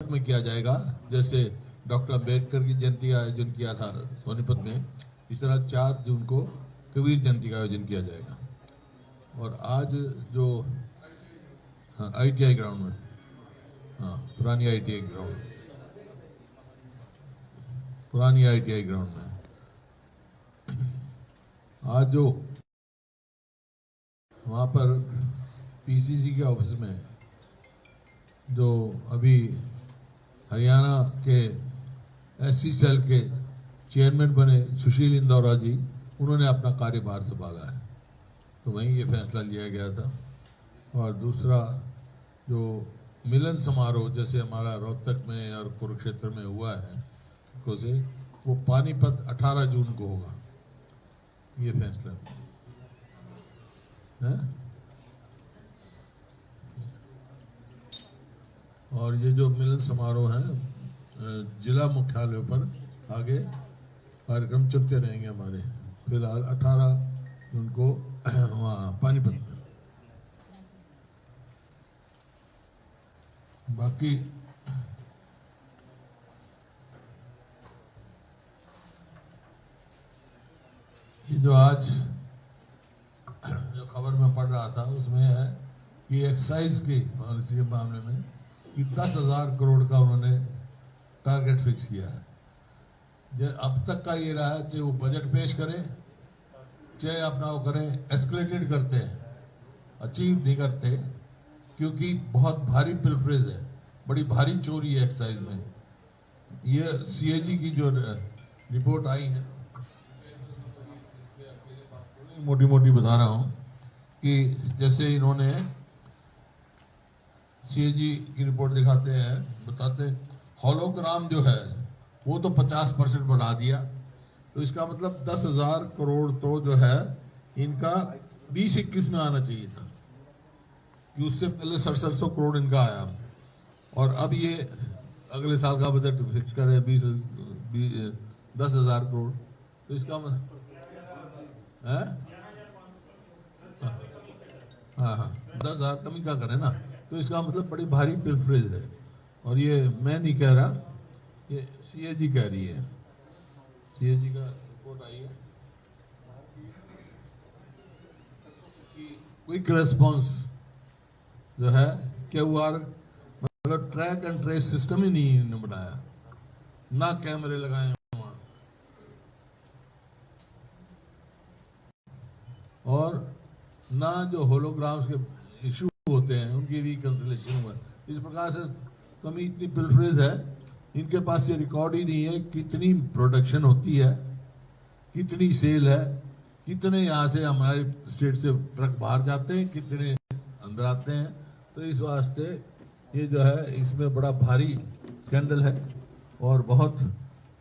में किया जाएगा। जैसे डॉक्टर अम्बेडकर की जयंती का आयोजन किया था सोनीपत में, इस तरह 4 जून को कबीर जयंती का आयोजन किया जाएगा। और आज जो ITI ग्राउंड में, पुरानी ITI ग्राउंड में आज जो वहाँ पर PCC के ऑफिस में जो अभी हरियाणा के SC सेल के चेयरमैन बने सुशील इंदौरा जी, उन्होंने अपना कार्यभार संभाला है, तो वहीं ये फैसला लिया गया था। और दूसरा जो मिलन समारोह जैसे हमारा रोहतक में और कुरुक्षेत्र में हुआ है से वो पानीपत 18 जून को होगा, ये फैसला है। और ये जो मिलन समारोह है जिला मुख्यालयों पर आगे कार्यक्रम चलते रहेंगे हमारे। फिलहाल 18 जून को वहाँ पानीपत में। बाकी ये जो आज जो खबर में पढ़ रहा था उसमें है कि एक्साइज की पॉलिसी के मामले में कि 10,000 करोड़ का उन्होंने टारगेट फिक्स किया है। अब तक का ये रहा है, चाहे वो बजट पेश करें चाहे अपना वो करें, एस्केलेटेड करते हैं, अचीव नहीं करते, क्योंकि बहुत भारी पिलफरेज है, बड़ी भारी चोरी है एक्साइज में। ये CAG की जो रिपोर्ट आई है, मोटी मोटी बता रहा हूं कि जैसे इन्होंने CAG की रिपोर्ट दिखाते हैं, बताते हॉलोग्राम जो है वो तो 50% बढ़ा दिया, तो इसका मतलब 10,000 करोड़ तो जो है इनका 20-21 में आना चाहिए था, कि उससे पहले 6700 करोड़ इनका आया। और अब ये अगले साल का बजट फिक्स करे 10,000 करोड़, तो इसका मतलब है 10,000 कमी का करे ना, तो इसका मतलब बड़ी भारी पिलफरेज है। और ये मैं नहीं कह रहा, ये CAG कह रही है, CAG का रिपोर्ट आई है कि क्विक रेस्पॉन्स जो है QR मतलब ट्रैक एंड ट्रेस सिस्टम ही नहीं बनाया, ना कैमरे लगाए वहां, और ना जो होलोग्राम्स के इशू होते हैं उनकी रिकंसिलेशन हुआ। इस प्रकार से कमी इतनी पिलफरेज है, इनके पास ये रिकॉर्ड ही नहीं है कितनी प्रोडक्शन होती है, कितनी सेल है, कितने यहाँ से हमारे स्टेट से ट्रक बाहर जाते हैं, कितने अंदर आते हैं। तो इस वास्ते ये जो है इसमें बड़ा भारी स्कैंडल है और बहुत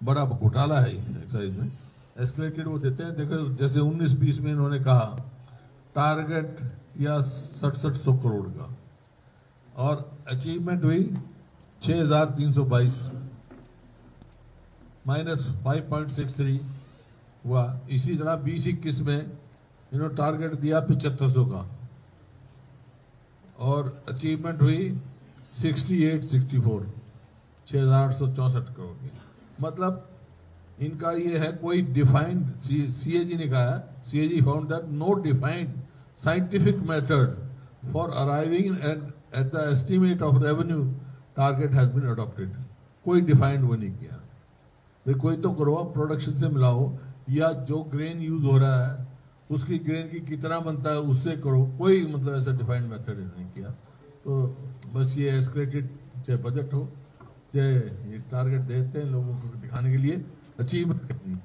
बड़ा घोटाला है एक्साइज में। एस्केलेटेड वो देते हैं, देखो जैसे 19-20 में इन्होंने कहा टारगेट या 6700 करोड़ का, और अचीवमेंट हुई 6,322 -5.63 हुआ। इसी तरह 20-21 में इन्होंने टारगेट दिया 7500 का और अचीवमेंट हुई 6864 6,864 करोड़ की। मतलब इनका ये है कोई डिफाइंड, CAG ने कहा है, CAG found that no defined scientific method for arriving at the estimate of revenue target has been adopted. कोई डिफाइंड वो नहीं किया भाई, कोई तो करो, प्रोडक्शन से मिलाओ, या जो ग्रेन यूज हो रहा है उसकी ग्रेन की कितना बनता है उससे करो, कोई मतलब ऐसा डिफाइंड मेथड नहीं किया। तो बस ये एस्केलेटेड, चाहे बजट हो चाहे ये टारगेट देते हैं लोगों को दिखाने के लिए, अचीवमेंट करनी।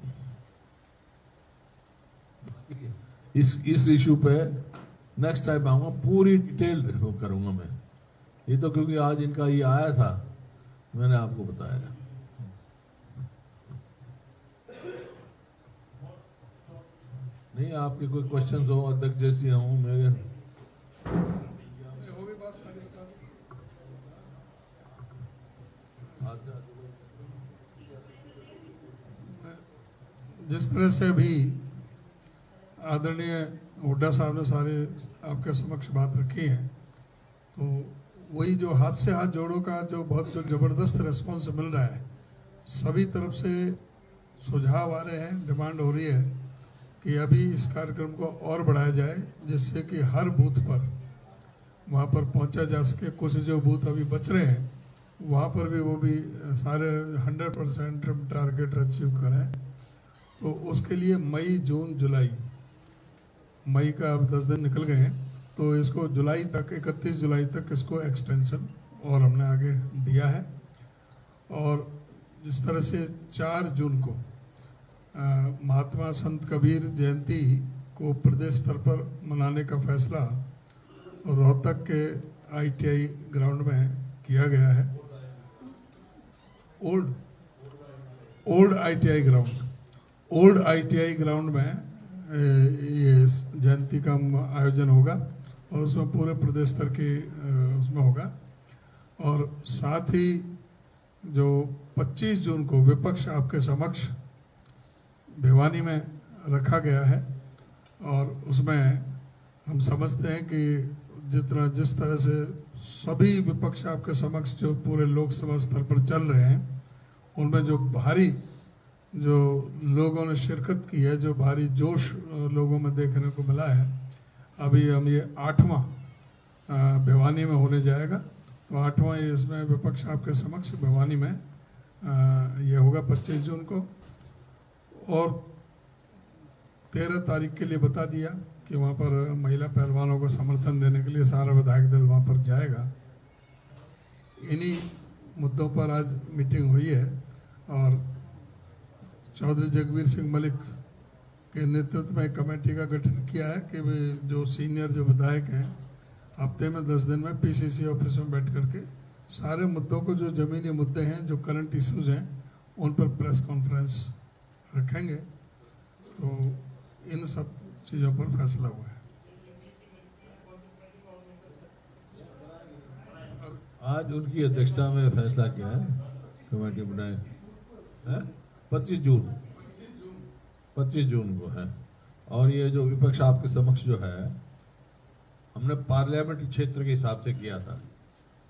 इस इशू पे नेक्स्ट टाइम आऊंगा, पूरी डिटेल करूंगा मैं। ये तो क्योंकि आज इनका ये आया था, मैंने आपको बताया। नहीं आपके कोई क्वेश्चंस हो, अध्यक्ष जैसी हूँ मेरे जिस तरह से अभी आदरणीय हुड्डा साहब ने सारे आपके समक्ष बात रखी है, तो वही जो हाथ से हाथ जोड़ो का जो बहुत जो ज़बरदस्त रिस्पॉन्स मिल रहा है, सभी तरफ से सुझाव आ रहे हैं, डिमांड हो रही है कि अभी इस कार्यक्रम को और बढ़ाया जाए, जिससे कि हर बूथ पर वहाँ पर पहुँचा जा सके। कुछ जो बूथ अभी बच रहे हैं वहाँ पर भी वो भी सारे 100% टारगेट अचीव करें। तो उसके लिए मई, जून, जुलाई, मई का अब 10 दिन निकल गए हैं, तो इसको जुलाई तक, 31 जुलाई तक इसको एक्सटेंशन और हमने आगे दिया है। और जिस तरह से 4 जून को महात्मा संत कबीर जयंती को प्रदेश स्तर पर मनाने का फैसला रोहतक के ITI ग्राउंड में किया गया है। ओल्ड ITI ग्राउंड में ये जयंती का आयोजन होगा और उसमें पूरे प्रदेश स्तर की उसमें होगा। और साथ ही जो 25 जून को विपक्ष आपके समक्ष भिवानी में रखा गया है, और उसमें हम समझते हैं कि जिस तरह से सभी विपक्ष आपके समक्ष जो पूरे लोकसभा स्तर पर चल रहे हैं, उनमें जो भारी जो लोगों ने शिरकत की है, जो भारी जोश लोगों में देखने को मिला है, अभी हम ये 8वां भिवानी में होने जाएगा। तो 8वां इसमें विपक्ष आपके समक्ष भिवानी में ये होगा 25 जून को। और 13 तारीख के लिए बता दिया कि वहाँ पर महिला पहलवानों को समर्थन देने के लिए सारा विधायक दल वहाँ पर जाएगा। इन्हीं मुद्दों पर आज मीटिंग हुई है और चौधरी जगबीर सिंह मलिक के नेतृत्व में कमेटी का गठन किया है कि वे जो सीनियर जो विधायक हैं हफ्ते में 10 दिन में PCC ऑफिस में बैठ करके सारे मुद्दों को, जो ज़मीनी मुद्दे हैं, जो करंट इश्यूज हैं, उन पर प्रेस कॉन्फ्रेंस रखेंगे। तो इन सब चीज़ों पर फैसला हुआ है। आज उनकी अध्यक्षता में फैसला किया है, कमेटी बनाए है 25 जून को है। और ये जो विपक्ष आपके समक्ष जो है, हमने पार्लियामेंट्री क्षेत्र के हिसाब से किया था।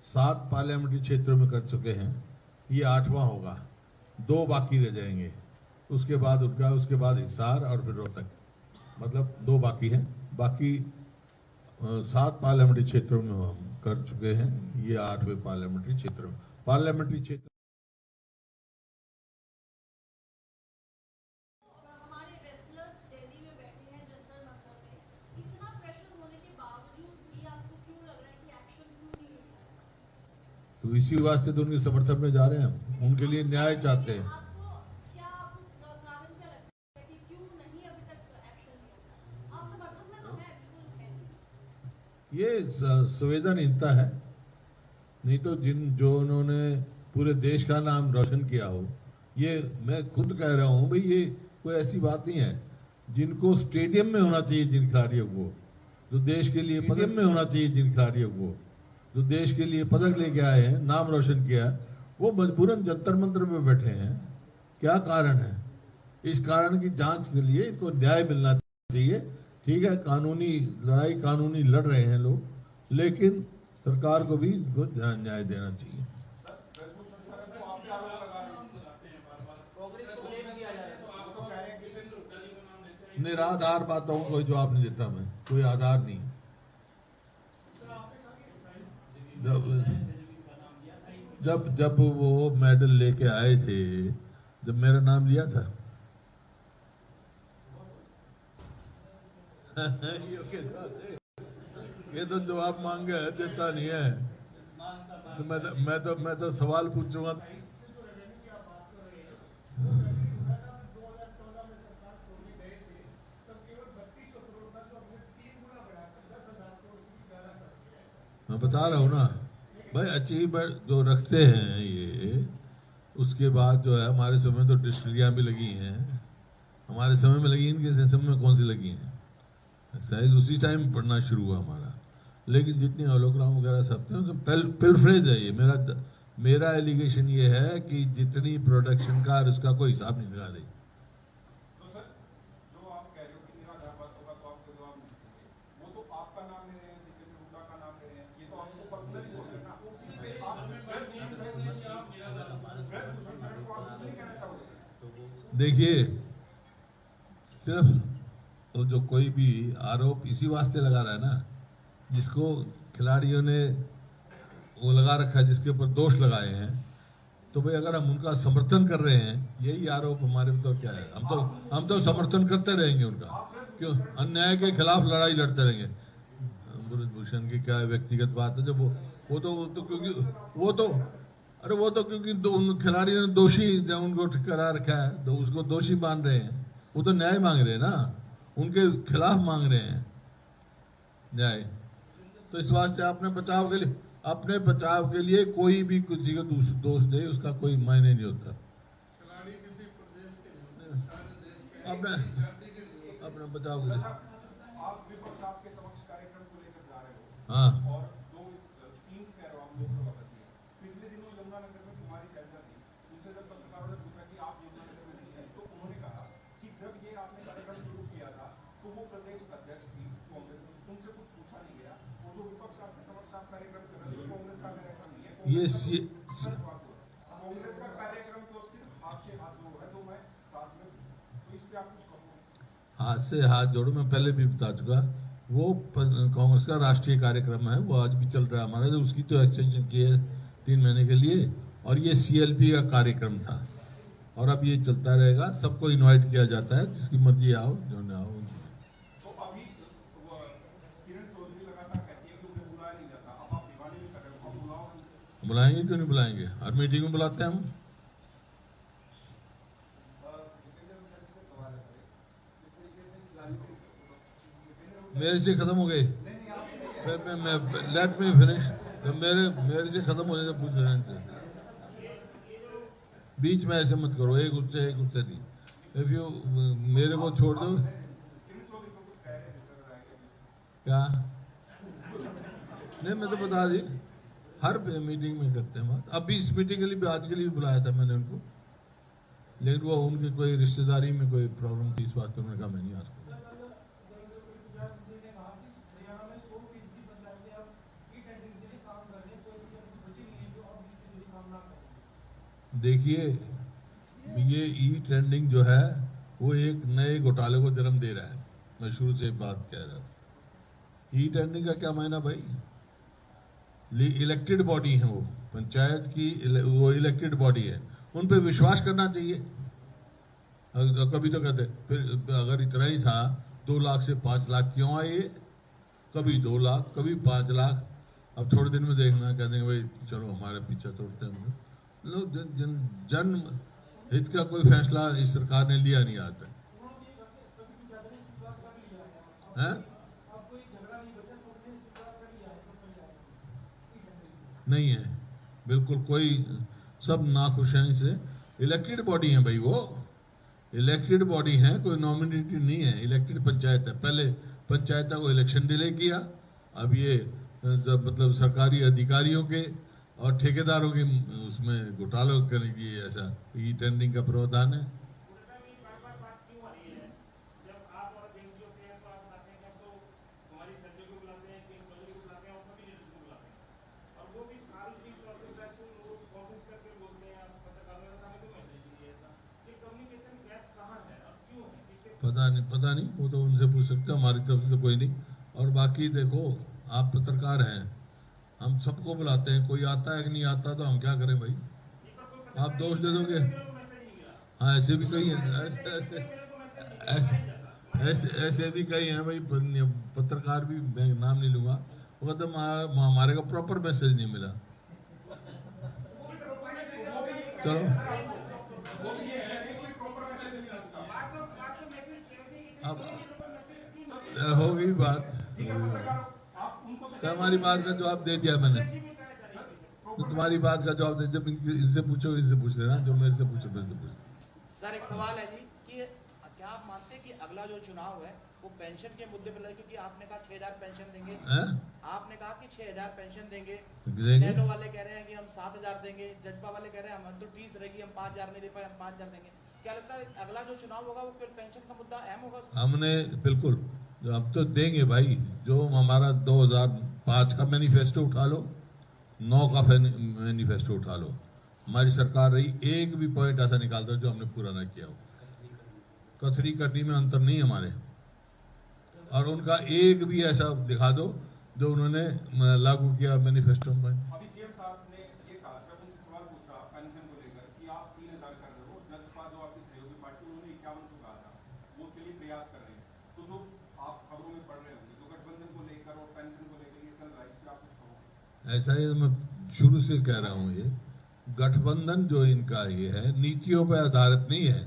7 पार्लियामेंट्री क्षेत्रों में कर चुके हैं, ये 8वां होगा, 2 बाकी रह जाएंगे। उसके बाद हिसार और फिर रोहतक, मतलब 2 बाकी हैं। बाकी 7 पार्लियामेंट्री क्षेत्रों में हम कर चुके हैं, ये 8वें पार्लियामेंट्री क्षेत्र में। पार्लियामेंट्री क्षेत्र तो इसी वास्ते तो उनके समर्थन में जा रहे हैं हम, उनके लिए न्याय चाहते हैं। ये संवेदनहीनता है, नहीं तो जो उन्होंने पूरे देश का नाम रोशन किया हो, ये मैं खुद कह रहा हूं भाई, ये कोई ऐसी बात नहीं है। जिनको स्टेडियम में होना चाहिए, जिन खिलाड़ियों को जो देश के लिए पदक में होना चाहिए, जिन खिलाड़ियों को जो देश के लिए पदक लेके आए हैं, नाम रोशन किया, वो मजबूरन जंतर मंतर में बैठे हैं। क्या कारण है? इस कारण की जांच के लिए इनको न्याय मिलना चाहिए। ठीक है, कानूनी लड़ाई कानूनी लड़ रहे हैं लोग, लेकिन सरकार को भी इनको न्याय देना चाहिए। निराधार बातों को कोई जवाब नहीं देता, मैं कोई आधार नहीं। जब वो मेडल लेके आए थे, जब मेरा नाम लिया था ये तो जवाब मांगे देता नहीं है। तो मैं तो सवाल पूछूंगा। मैं बता रहा हूँ ना भाई, अचीवमेंट जो रखते हैं ये, उसके बाद जो है हमारे समय तो डिस्टिलरियाँ भी लगी हैं, हमारे समय में लगी, इनके समय में कौन सी लगी हैं? एक्सरसाइज उसी टाइम पढ़ना शुरू हुआ हमारा। लेकिन जितनी होलोग्राम वगैरह सब थे, पिलफ्रेज है ये। मेरा एलिगेशन ये है कि जितनी प्रोडक्शन का उसका कोई हिसाब नहीं लगा रही। तो सर, जो आप कह रहे हो कि निराधार बातों का तो आपको जवाब नहीं देंगे, वो तो आपका नाम ले रहे हैं, दीपेंद्र हुड्डा का नाम ले रहे हैं, ये तो आपको पर्सनली बोल रहे हैं ना। देखिए, सिर्फ वो जो कोई भी आरोप इसी वास्ते लगा रहा है ना, जिसको खिलाड़ियों ने वो लगा रखा है, जिसके ऊपर दोष लगाए हैं, तो भाई अगर हम उनका समर्थन कर रहे हैं, यही आरोप हमारे ऊपर क्या है? हम तो समर्थन करते रहेंगे उनका। क्यों? अन्याय के खिलाफ लड़ाई लड़ते रहेंगे। ब्रजभूषण की क्या व्यक्तिगत बात है? जब वो तो क्योंकि उन खिलाड़ियों ने दोषी जब उनको करा रखा है, तो उसको दोषी मान रहे हैं। वो तो न्याय मांग रहे हैं ना, उनके खिलाफ मांग रहे हैं न्याय। तो इस वास्ते अपने बचाव के लिए कोई भी किसी को दोष दे, उसका कोई मायने नहीं होता। खिलाड़ी किसी प्रदेश के लिए, सारे देश के अपने बचाव के लिए। आप विपक्ष आपके समक्ष कार्यक्रम को लेकर जा रहे हो हाँ, और तीन कह रहे हो आप लोकसभा बची है। पिछले दिनों यमुनानगर में कुमारी शैलजा थी, उनसे जब पत्रकारों ने पूछा कि आप यमुनानगर में नहीं है, तो उन्होंने कहा कि जब ये आपने कार्यक्रम शुरू किया था तो वो प्रदेश अध्यक्ष थी कांग्रेस में, तुमसे कुछ पूछा नहीं गया। वो जो विपक्ष आपके समक्ष आप कार्यक्रम कर रहे हो, कांग्रेस का कार्यक्रम नहीं है। कांग्रेस का कार्यक्रम तो सिर्फ हाथ से हाथ जोड़ है, तो मैं साथ में, तो इस पे आप कुछ कहो। हाथ से हाथ जोड़ो, मैं पहले भी बता चुका। वो कांग्रेस का राष्ट्रीय कार्यक्रम है, वो आज भी चल रहा है हमारा। तो उसकी तो एक्सटेंशन की है 3 महीने के लिए, और ये CLP का कार्यक्रम था और अब ये चलता रहेगा। सबको इनवाइट किया जाता है, जिसकी मर्जी आओ, जो ना आओ। तो अभी किरण चौधरी लगातार कहती है कि उन्हें बुलाया नहीं जाता, अब आप दीवानी भी कर रहे हो, अब बुलाओ। बुलाएंगे, क्यों नहीं बुलाएंगे? हर मीटिंग में बुलाते हैं हम। मेरे से खत्म हो गए, लेट मी फिनिश। मेरे से खत्म होने से पूछ रहे हैं, बीच में ऐसे मत करो, एक उससे नहीं। इफ यू मेरे को छोड़ दो। क्या? नहीं, मैं तो बता दी, हर मीटिंग में करते हैं बात। अभी इस मीटिंग के लिए भी, आज के लिए भी बुलाया था मैंने उनको, लेकिन वो उनकी कोई रिश्तेदारी में कोई प्रॉब्लम थी, इस बात पर उन्होंने कहा मैं नहीं आ सकता। देखिए, ये ट्रेंडिंग जो है वो एक नए घोटाले को जन्म दे रहा है। मैं शुरू से बात कह रहा हूँ। ट्रेंडिंग का क्या मायना भाई? इलेक्टेड बॉडी है वो, पंचायत की वो इलेक्टेड बॉडी है, उन पे विश्वास करना चाहिए। कभी तो कहते फिर अगर इतना ही था 2 लाख से 5 लाख क्यों आए? कभी 2 लाख, कभी 5 लाख। अब थोड़े दिन में देखना, कह देंगे भाई चलो हमारे पीछे तोड़ते हैं। लोग जन हित का कोई फैसला इस सरकार ने लिया नहीं आता है? नहीं है, बिल्कुल कोई, सब नाखुश हैं इसे। इलेक्टेड बॉडी है भाई, वो इलेक्टेड बॉडी है, कोई नॉमिनेटेड नहीं है। इलेक्टेड पंचायत है। पहले पंचायत को इलेक्शन डिले किया, अब ये मतलब सरकारी अधिकारियों के और ठेकेदारों के उसमें घोटालों के लिए ऐसा टेंडरिंग का प्रावधान है। पता नहीं, वो तो उनसे पूछ सकते हैं, हमारी तरफ से तो कोई नहीं। और बाकी देखो, आप पत्रकार हैं, हम सबको बुलाते हैं, कोई आता है कि नहीं आता, तो हम क्या करें भाई? आप दोष दे दोगे? हाँ, ऐसे भी कई हैं, ऐसे भी कई हैं भाई पत्रकार भी, मैं नाम नहीं लूंगा, वो कहते हमारे को प्रॉपर मैसेज नहीं मिला। चलो अब हो गई बात, हमारी बात का जवाब दे दिया मैंने। तो तुम्हारी बात का जवाब दे, जब इनसे पूछो, इनसे पूछ लेना, जो मेरे से पूछो मेरे से पूछो। सर एक सवाल है जी कि क्या आप मानते हैं कि अगला जो चुनाव है वो पेंशन के मुद्दे पर, क्योंकि आपने कहा 6000 पेंशन देंगे, आपने कहा कि 6000 पेंशन देंगे, नेटो वाले कह रहे हैं कि हम 7000 देंगे, जजपा वाले कह रहे हैं हम तो ठीक रहेगी, हम 5000 नहीं दे पाए, हम 5000 देंगे। क्या लगता है अगला जो चुनाव होगा वो फिर पेंशन का मुद्दा अहम होगा? हमने बिल्कुल, अब तो देंगे भाई। जो हमारा 2005 का मैनिफेस्टो उठा लो, 9 का मैनिफेस्टो उठा लो, हमारी सरकार रही, एक भी पॉइंट ऐसा निकाल दो जो हमने पूरा ना किया हो। कथरी कटनी में अंतर नहीं है हमारे। और उनका एक भी ऐसा दिखा दो जो उन्होंने लागू किया मैनिफेस्टो में। अभी सीएम साहब ने ये कहा जब उनसे सवाल पूछा पेंशन को लेकर कि आप 3000 कर रहे हो, जसपा जो आपकी सहयोगी पार्टी उन्होंने 5100 कहा था, वो उसके लिए प्रयास कर रहे हैं। तो जो आप खबरों में पढ़ रहे होंगे तो गठबंधन को लेकर और पेंशन को लेकर ये चल रहा है, इस पर आप कुछ कहो। ऐसा ही मैं शुरू से कह रहा हूँ, ये गठबंधन जो इनका ये है नीतियों पर आधारित नहीं है,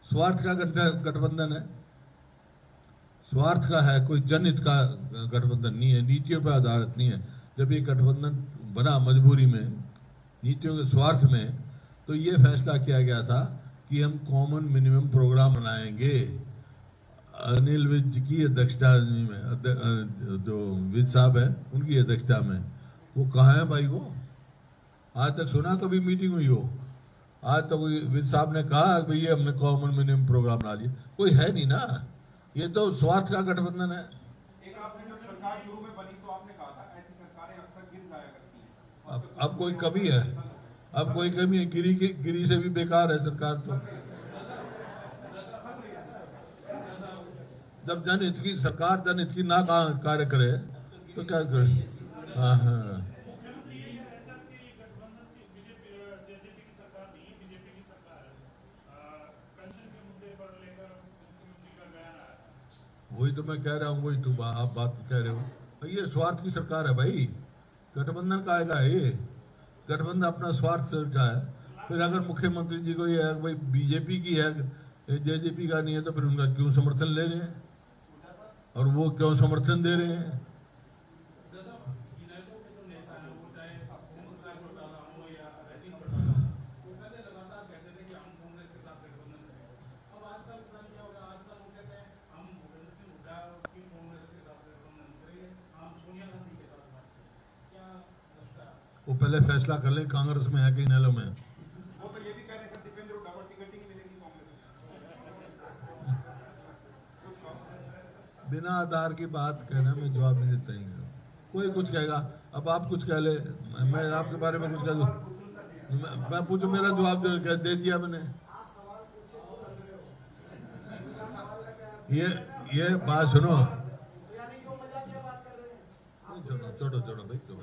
स्वार्थ का गठबंधन है, स्वार्थ का है, कोई जनहित का गठबंधन नहीं है, नीतियों पर आधारित नहीं है। जब ये गठबंधन बना मजबूरी में, नीतियों के स्वार्थ में, तो ये फैसला किया गया था कि हम कॉमन मिनिमम प्रोग्राम बनाएंगे। अनिल विज की अध्यक्षता में, जो विज साहब है उनकी अध्यक्षता में, वो कहाँ है भाई? वो आज तक सुना कभी मीटिंग हुई हो? आज तक विज साहब ने कहा कि भैया हमने कॉमन मिनिमम प्रोग्राम बना लिया? कोई है नहीं ना, ये तो स्वार्थ का गठबंधन है। एक आपने जब सरकार शुरू में बनी तो आपने कहा था ऐसी सरकारें अक्सर गिर जाया करती हैं। अब कोई कमी है? अब कोई कमी है? गिरी से भी बेकार है सरकार तो। जब जनहित की सरकार जनहित की ना कार्य करे तो क्या करे? हाँ हाँ, वही तो मैं कह रहा हूँ, वही तो आप बात कह रहे हो। ये स्वार्थ की सरकार है भाई, गठबंधन का आएगा ये, गठबंधन अपना स्वार्थ का है। फिर अगर मुख्यमंत्री जी को ये है भाई बीजेपी की है, जेजेपी का नहीं है, तो फिर उनका क्यों समर्थन ले रहे हैं और वो क्यों समर्थन दे रहे हैं? वो पहले फैसला कर ले कांग्रेस में है कि नैलो में। वो तो ये भी कह रहे हैं दीपेंद्र डबल टिकट ही मिलेगी कांग्रेस में। बिना आधार की बात कहना मैं जवाब नहीं देता ही। कोई कुछ कहेगा, अब आप कुछ कह ले, मैं आपके बारे में कुछ कह दूं, मैं पूछूं, मेरा जवाब दे दिया मैंने। ये बात सुनो, छोड़ो छोड़ो भाई, क्यों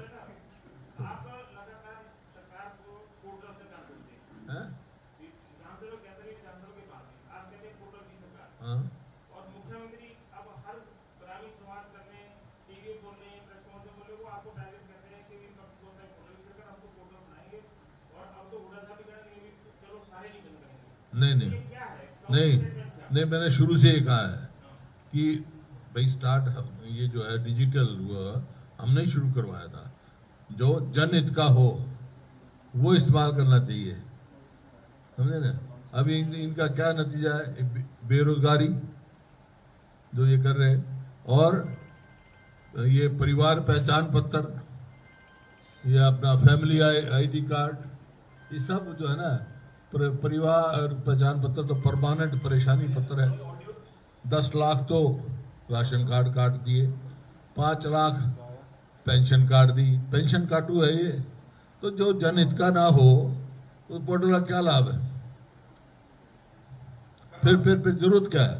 हाँ? और मुख्यमंत्री अब हर ग्रामीण समाज करने, टीवी बोलने, प्रेस कॉन्फ्रेंस बोलने को आपको टारगेट करते हैं कि विपक्ष को पोर्टल आपको पोर्टल बनाएंगे और अब तो हुडा साहब भी करेंगे, चलो सारे नहीं बंद करेंगे। नहीं ये क्या है? नहीं, मैंने शुरू से ये कहा है कि भाई स्टार्ट ये जो है डिजिटल हमने शुरू करवाया था, जो जनहित का हो वो इस्तेमाल करना चाहिए, समझे ना। अभी इनका क्या नतीजा है? बेरोजगारी जो ये कर रहे हैं, और ये परिवार पहचान पत्र, ये अपना फैमिली आईडी कार्ड, ये सब जो है ना, परिवार पहचान पत्र तो परमानेंट परेशानी पत्र है। 10 लाख तो राशन कार्ड काट दिए, 5 लाख पेंशन कार्ड दी, पेंशन काटू है ये। तो जो जनहित का ना हो तो पोर्टल का क्या लाभ है? फिर जरूरत क्या है?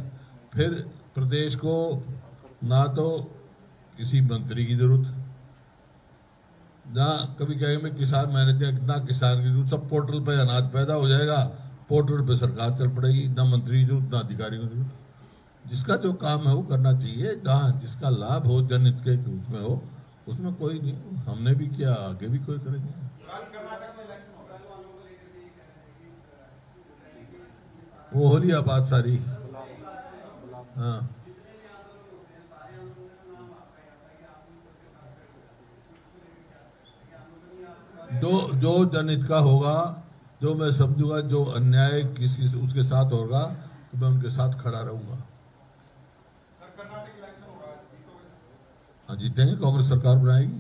फिर प्रदेश को ना तो किसी मंत्री की जरूरत, ना कभी कहेंगे मैं किसान मैनेजर, कितना किसान की जरूरत, सब पोर्टल पे अनाज पैदा हो जाएगा, पोर्टल पे सरकार चल पड़ेगी, ना मंत्री की जरूरत, ना अधिकारी की जरूरत। जिसका जो काम है वो करना चाहिए, जहाँ जिसका लाभ हो जनहित के रूप में हो, उसमें कोई नहीं। हमने भी किया, आगे भी कोई करेंगे। वो हो लिया बात सारी। हाँ, जो जनहित का होगा, जो मैं समझूंगा, जो अन्याय किसी उसके साथ होगा तो मैं उनके साथ खड़ा रहूंगा। हाँ, जीतेंगे, कांग्रेस सरकार बनाएगी।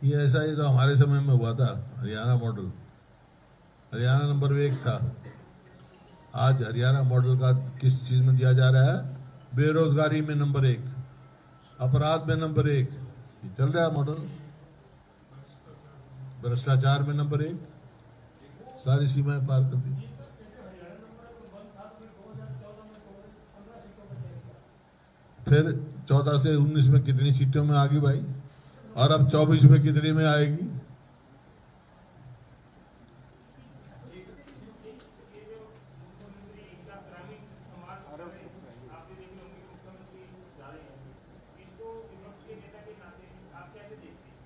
ये ऐसा ही तो हमारे समय में हुआ था, हरियाणा मॉडल, हरियाणा नंबर 1 था, आज हरियाणा मॉडल का किस चीज में दिया जा रहा है? बेरोजगारी में नंबर 1, अपराध में नंबर 1, ये चल रहा है मॉडल। भ्रष्टाचार में नंबर 1, सारी सीमाएं पार कर दी। फिर 14 से 19 में कितनी सीटों में आ गई भाई, और अब 24 में कितनी में आएगी?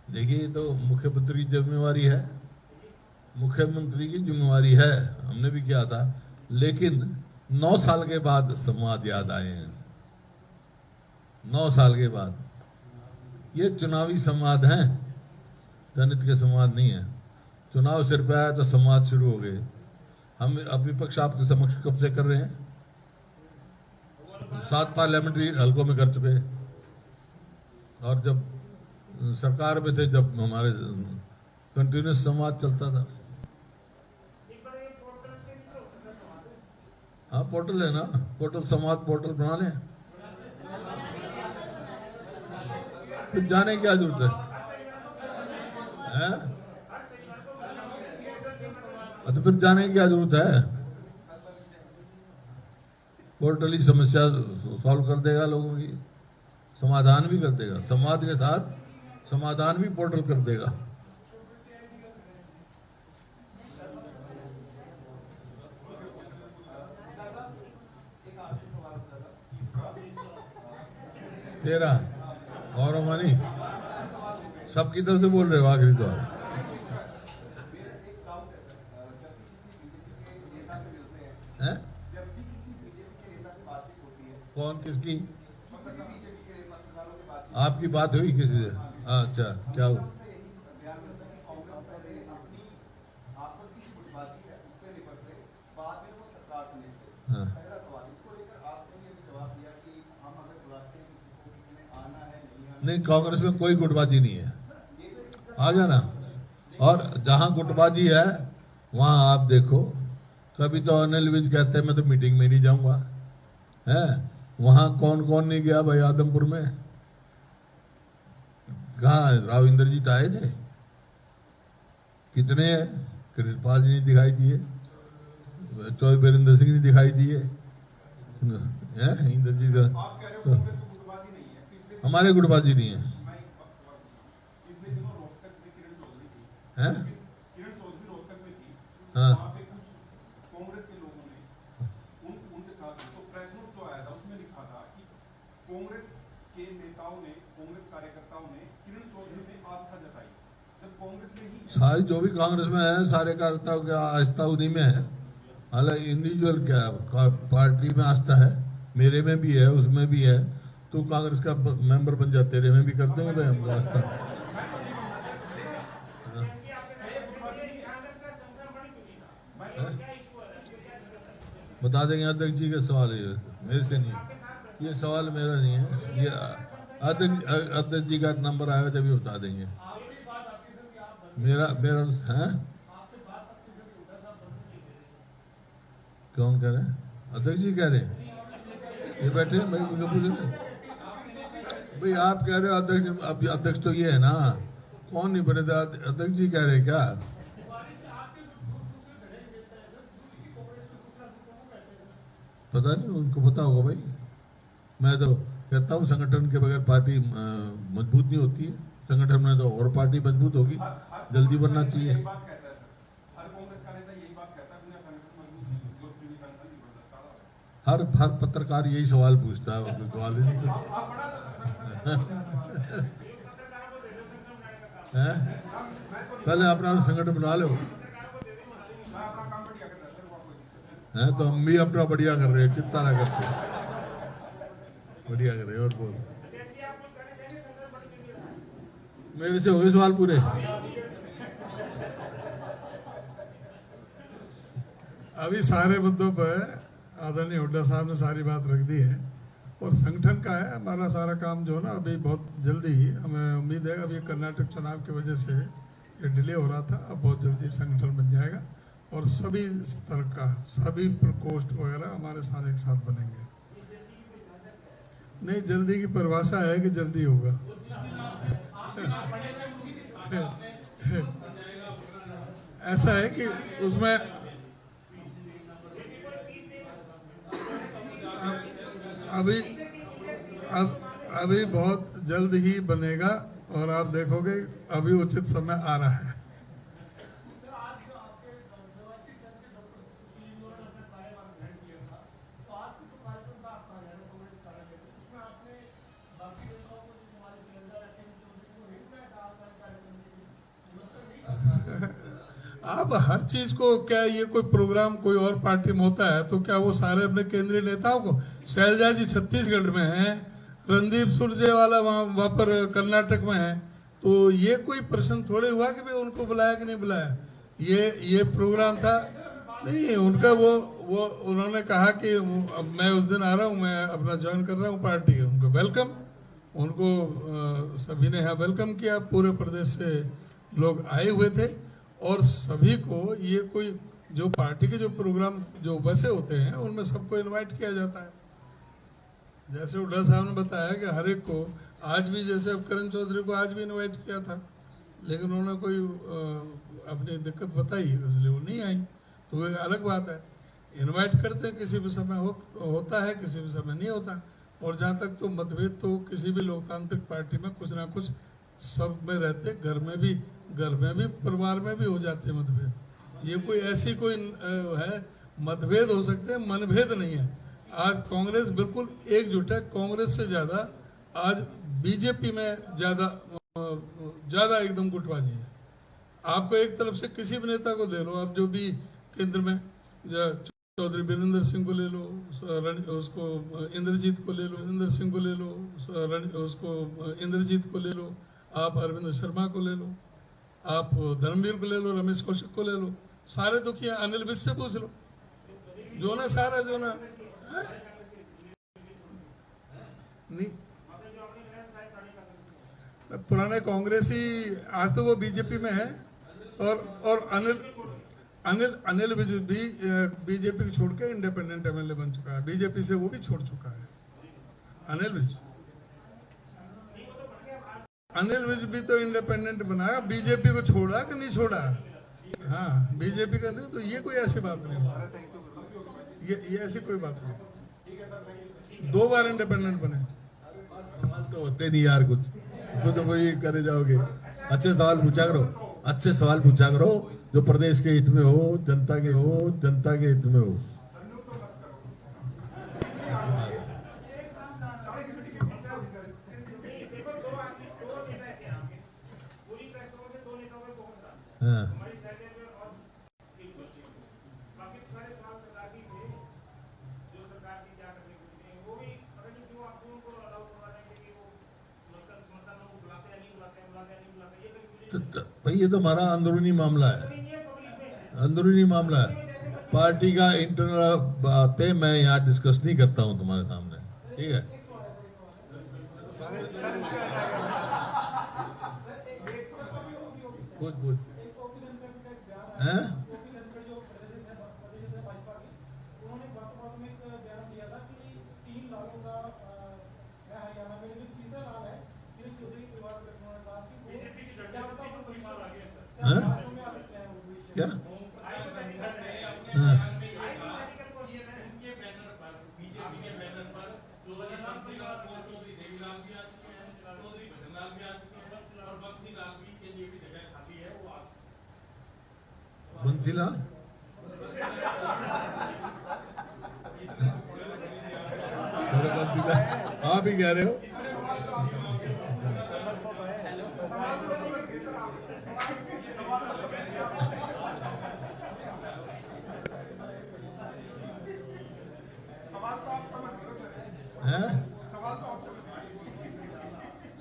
देखिए, ये तो मुख्यमंत्री की जिम्मेवारी है, मुख्यमंत्री की जिम्मेवारी है, हमने भी किया था। लेकिन 9 साल के बाद संवाद याद आए हैं, 9 साल के बाद। ये चुनावी संवाद हैं, जनहित के संवाद नहीं है। चुनाव सिर पे आया तो संवाद शुरू हो गए। हम विपक्ष आपके समक्ष कब से कर रहे हैं? 7 पार्लियामेंट्री हलकों में कर चुके। और जब सरकार में थे, जब हमारे कंटिन्यूस संवाद चलता था। हाँ, पोर्टल है ना, पोर्टल संवाद पोर्टल बना लें, फिर जाने की क्या जरूरत है? तो फिर जाने की क्या जरूरत है? पोर्टल ही समस्या सॉल्व कर देगा, लोगों की समाधान भी कर देगा। संवाद के साथ समाधान भी पोर्टल कर देगा। तेरा और मानी सबकी तरफ से बोल रहे हो आखिरी तो है? कौन किसकी? आपकी बात हुई किसी से? अच्छा, क्या हुआ? हाँ। नहीं, कांग्रेस में कोई गुटबाजी नहीं है, आ जाना। और जहां गुटबाजी है वहां आप देखो, कभी तो अनिल विज कहते हैं मैं तो मीटिंग में नहीं जाऊंगा, है? वहां कौन कौन नहीं गया भाई? आदमपुर में कहा राव इंद्रजीत आए थे, कितने हैं? कृष्णपाल जी ने दिखाई दिए, चौधरी बीरेंद्र सिंह ने दिखाई दिए, इंद्रजीत का हमारे गुटबाजी नहीं है। हाँ, कांग्रेस के लोगों ने उनके साथ तो प्रेस नोट जो आया था उसमें लिखा था कि कांग्रेस के नेताओं ने, कांग्रेस कार्यकर्ताओं ने किरण चौधरी में आस्था जताई। जब कांग्रेस में ही सारी जो भी कांग्रेस में है सारे कार्यकर्ताओं की आस्था उन्हीं में है। हालांकि इंडिविजुअल क्या पार्टी में आस्था है, मेरे में भी है, उसमें भी है। तो कांग्रेस का मेंबर बन जाते, तेरे में भी कर देंगे भाई हमको आस्था। बता देंगे, अध्यक्ष जी का सवाल है, मेरे से नहीं है ये सवाल, मेरा नहीं है ये। अध्यक्ष जी का नंबर आएगा तभी बता देंगे। मेरा है। कौन कह रहे हैं? अध्यक्ष जी कह रहे हैं, ये बैठे हैं भाई, मुझे पूछ रहे भाई। आप कह रहे हो अध्यक्ष, अब अध्यक्ष तो ये है ना, कौन नहीं बने थे? अध्यक्ष जी कह रहे हैं क्या? पता नहीं, उनको पता होगा भाई। मैं तो कहता हूँ संगठन के बगैर पार्टी मजबूत नहीं होती है। संगठन में तो और पार्टी मजबूत होगी, जल्दी बनना चाहिए। हर पत्रकार यही सवाल पूछता है, सवाल ही नहीं है? पहले अपना संगठन बना लो, है तो हम भी अपना बढ़िया कर रहे हैं, चिंता ना करते, बढ़िया कर रहे हैं। और बोल, मेरे से हो गए सवाल पूरे? अभी सारे मुद्दों पर आदरणीय हुड्डा साहब ने सारी बात रख दी है। और संगठन का है हमारा सारा काम जो है ना, अभी बहुत जल्दी ही हमें उम्मीद है। अभी कर्नाटक चुनाव की वजह से ये डिले हो रहा था, अब बहुत जल्दी संगठन बन जाएगा और सभी स्तर का सभी प्रकोष्ठ वगैरह हमारे साथ एक साथ बनेंगे। नहीं, जल्दी की परिभाषा है कि जल्दी होगा। ऐसा है कि उसमें अभी बहुत जल्द ही बनेगा और आप देखोगे अभी उचित समय आ रहा है। अब हर चीज को क्या ये कोई प्रोग्राम कोई और पार्टी में होता है तो क्या वो सारे अपने केंद्रीय नेताओं को, शैलजा जी छत्तीसगढ़ में हैं, रणदीप सुरजेवाला वहां पर कर्नाटक में है, तो ये कोई प्रश्न थोड़े हुआ कि भाई उनको बुलाया कि नहीं बुलाया। ये प्रोग्राम था नहीं उनका, वो उन्होंने कहा कि अब मैं उस दिन आ रहा हूँ, मैं अपना ज्वाइन कर रहा हूँ पार्टी। उनको वेलकम, उनको सभी ने यहाँ वेलकम किया, पूरे प्रदेश से लोग आए हुए थे और सभी को ये कोई जो पार्टी के जो प्रोग्राम जो बसे होते हैं उनमें सबको इनवाइट किया जाता है। जैसे उड्डा साहब ने बताया कि हर एक को आज भी, जैसे अब करण चौधरी को आज भी इनवाइट किया था, लेकिन उन्होंने कोई अपनी दिक्कत बताई इसलिए वो नहीं आई, तो वो अलग बात है। इनवाइट करते हैं, किसी भी समय होता है, किसी भी समय नहीं होता। और जहाँ तक तो मतभेद तो किसी भी लोकतांत्रिक पार्टी में कुछ ना कुछ सब में रहते, घर में भी परिवार में भी हो जाते हैं मतभेद। ये कोई ऐसी कोई है, मतभेद हो सकते हैं, मनभेद नहीं है। आज कांग्रेस बिल्कुल एकजुट है, कांग्रेस से ज्यादा आज बीजेपी में ज्यादा एकदम गुटबाजी है। आपको एक तरफ से किसी भी नेता को ले लो, आप जो भी केंद्र में चौधरी वीरेंद्र सिंह को ले लो, उसको इंद्रजीत को ले लो, इंद्र सिंह को ले लो, उसको इंद्रजीत को ले लो, आप अरविंद शर्मा को ले लो, आप धर्मवीर को ले लो, रमेश कौशिक को ले लो, सारे दुखी हैं। अनिल विज से पूछ लो, जो ना सारा जो ना नहीं, पुराने कांग्रेसी आज तो वो बीजेपी में है। और अनिल विज भी बीजेपी को छोड़ के इंडिपेंडेंट एमएलए बन चुका है, बीजेपी से वो भी छोड़ चुका है। अनिल विज भी तो इंडिपेंडेंट बना, बीजेपी को छोड़ा कि नहीं छोड़ा। हाँ, बीजेपी का नहीं, तो ये कोई ऐसी बात नहीं, ये ऐसी कोई बात नहीं। 2 बार इंडिपेंडेंट बने। सवाल तो होते नहीं यार, कुछ तो वही करे जाओगे। अच्छे सवाल पूछा करो, अच्छे सवाल पूछा करो जो प्रदेश के हित में हो, जनता के हित में हो। हाँ। भाई ये तो हमारा अंदरूनी मामला है, पार्टी का इंटरनल बातें मैं यहाँ डिस्कस नहीं करता हूँ तुम्हारे सामने, ठीक है। पूछ हैं? क्या? बंसीलाल आप ही कह रहे हो।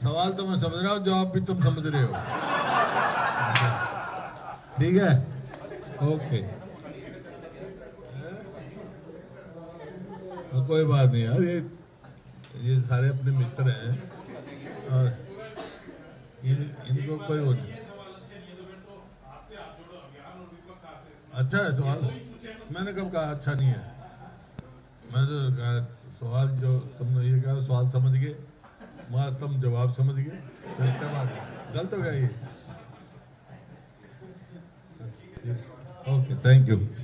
सवाल तो मैं समझ रहा हूँ, जवाब भी तुम समझ रहे हो, ठीक है, ओके। कोई बात नहीं यार, ये सारे अपने मित्र हैं और इनको कोई वो नहीं। अच्छा है सवाल, मैंने कब कहा अच्छा नहीं है? मैं तो कहा सवाल जो तुमने ये कहा सवाल समझ गए, वहाँ तुम जवाब समझ गए, फिर क्या बात है? गलत हो गया ये। Okay, thank you.